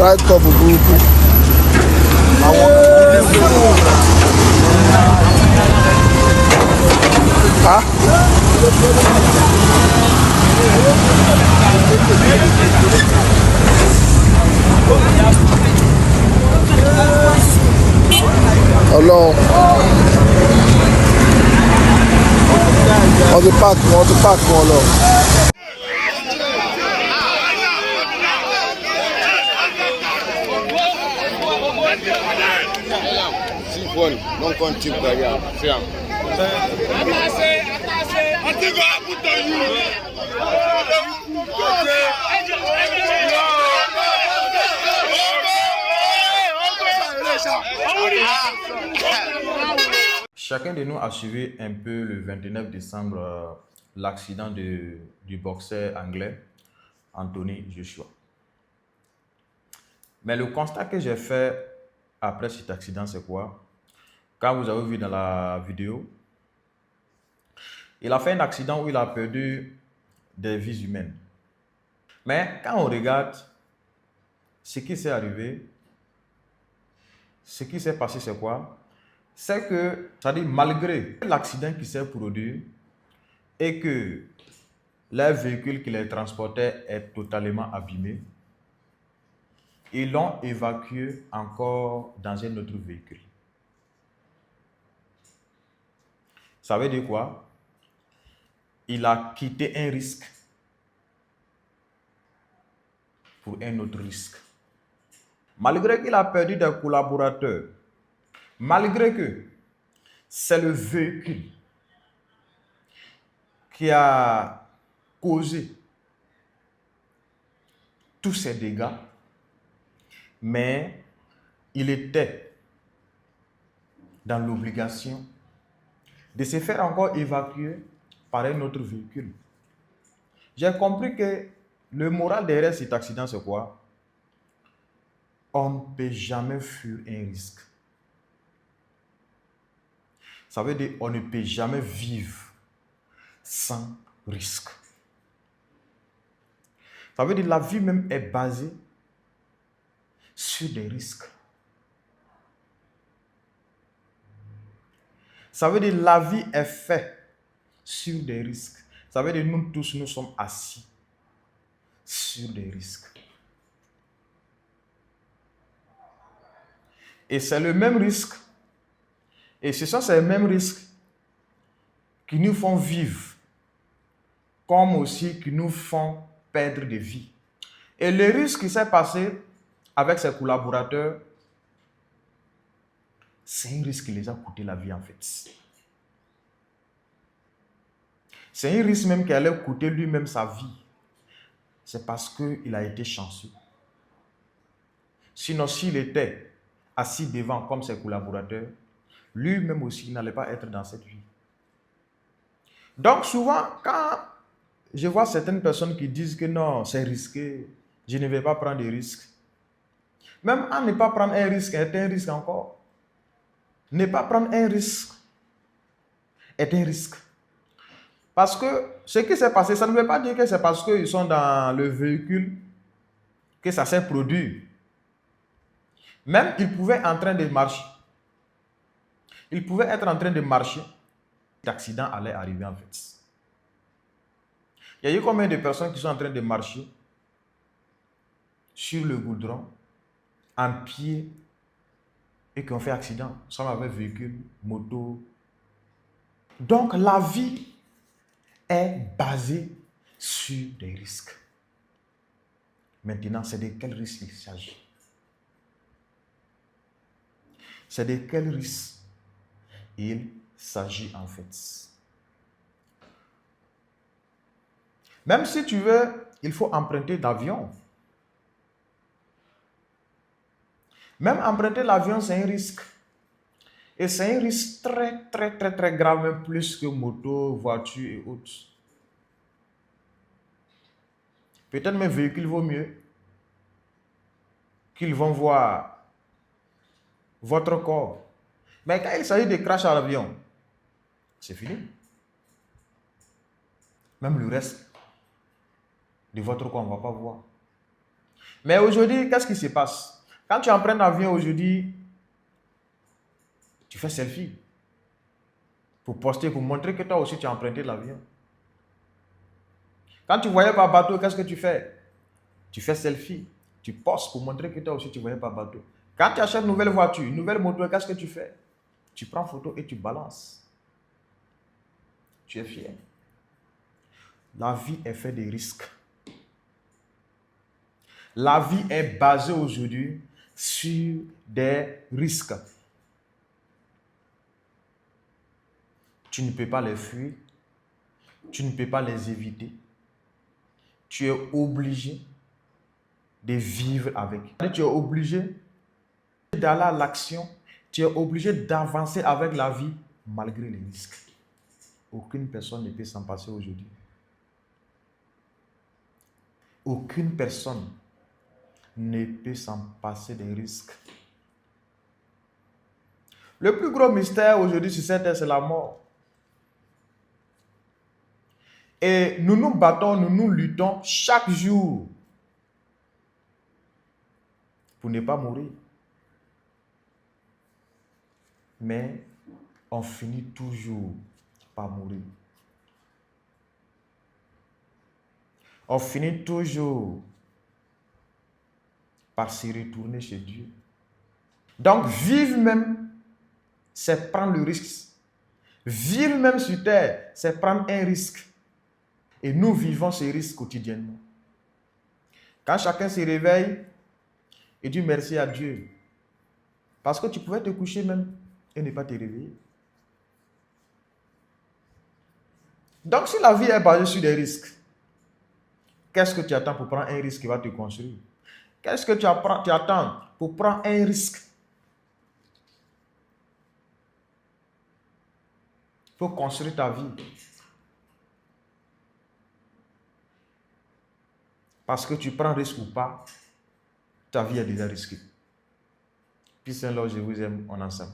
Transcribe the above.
right cover burúkú. Àwọn Ọlọ́run wọ́n ti park wọn lọ. Don't continue by here. Fiam. Chacun de nous a suivi un peu le 29 décembre l'accident du boxeur anglais Anthony Joshua. Mais le constat que j'ai fait après cet accident, c'est quoi? Quand vous avez vu dans la vidéo, il a fait un accident où il a perdu des vies humaines. Mais quand on regarde ce qui s'est arrivé, ce qui s'est passé, c'est quoi? C'est que, c'est-à-dire malgré l'accident qui s'est produit et que le véhicule qui les transportait est totalement abîmé, ils l'ont évacué encore dans un autre véhicule. Ça veut dire quoi? Il a quitté un risque pour un autre risque. Malgré qu'il a perdu des collaborateurs, malgré que c'est le véhicule qui a causé tous ces dégâts, mais il était dans l'obligation de se faire encore évacuer par un autre véhicule. J'ai compris que le moral derrière cet accident, c'est quoi? On ne peut jamais fuir un risque. Ça veut dire qu'on ne peut jamais vivre sans risque. Ça veut dire la vie même est basée sur des risques. Ça veut dire la vie est faite sur des risques. Ça veut dire nous tous, nous sommes assis sur des risques. Et c'est le même risque. Et ce sont ces mêmes risques qui nous font vivre, comme aussi qui nous font perdre des vies. Et le risque qui s'est passé avec ses collaborateurs, c'est un risque qui les a coûté la vie en fait. C'est un risque même qui allait coûter lui-même sa vie. C'est parce qu'il a été chanceux. Sinon, s'il était assis devant comme ses collaborateurs, lui-même aussi n'allait pas être dans cette vie. Donc souvent, quand je vois certaines personnes qui disent que non, c'est risqué, je ne vais pas prendre des risques. Même à ne pas prendre un risque est un risque encore. Ne pas prendre un risque est un risque. Parce que ce qui s'est passé, ça ne veut pas dire que c'est parce qu'ils sont dans le véhicule que ça s'est produit. Même ils pouvaient être en train de marcher. Ils pouvaient être en train de marcher. L'accident allait arriver en fait. Il y a eu combien de personnes qui sont en train de marcher sur le goudron, en pied, et qui ont fait accident, soit avec véhicule, moto. Donc la vie est basée sur des risques. Maintenant, c'est de quel risque il s'agit? C'est de quel risque il s'agit en fait? Même si tu veux, il faut emprunter d'avion. Même emprunter l'avion, c'est un risque. Et c'est un risque très grave, même plus que moto, voiture et autres. Peut-être mes véhicules vaut mieux qu'ils vont voir votre corps. Mais quand il s'agit de crash à l'avion, c'est fini. Même le reste de votre corps, on ne va pas voir. Mais aujourd'hui, qu'est-ce qui se passe? Quand tu empruntes l'avion aujourd'hui, tu fais selfie. Pour poster, pour montrer que toi aussi tu as emprunté l'avion. Quand tu voyais par bateau, qu'est-ce que tu fais? Tu fais selfie. Tu postes pour montrer que toi aussi tu voyais par bateau. Quand tu achètes une nouvelle voiture, une nouvelle moto, qu'est-ce que tu fais? Tu prends photo et tu balances. Tu es fier. La vie est faite de risques. La vie est basée aujourd'hui sur des risques. Tu ne peux pas les fuir. Tu ne peux pas les éviter. Tu es obligé de vivre avec. Tu es obligé d'aller à l'action. Tu es obligé d'avancer avec la vie malgré les risques. Aucune personne ne peut s'en passer aujourd'hui. Aucune personne ne peut s'en passer des risques. Le plus gros mystère aujourd'hui sur cette terre, c'est la mort. Et nous nous battons, nous nous luttons chaque jour pour ne pas mourir. Mais on finit toujours par mourir. On finit toujours par se retourner chez Dieu. Donc, vivre même, c'est prendre le risque. Vivre même sur terre, c'est prendre un risque. Et nous vivons ces risques quotidiennement. Quand chacun se réveille et dit merci à Dieu, parce que tu pouvais te coucher même et ne pas te réveiller. Donc, si la vie est basée sur des risques, qu'est-ce que tu attends pour prendre un risque qui va te construire? Qu'est-ce que tu attends pour prendre un risque? Pour construire ta vie. Parce que tu prends risque ou pas, ta vie est déjà risquée. Peace and love, je vous aime, on est ensemble.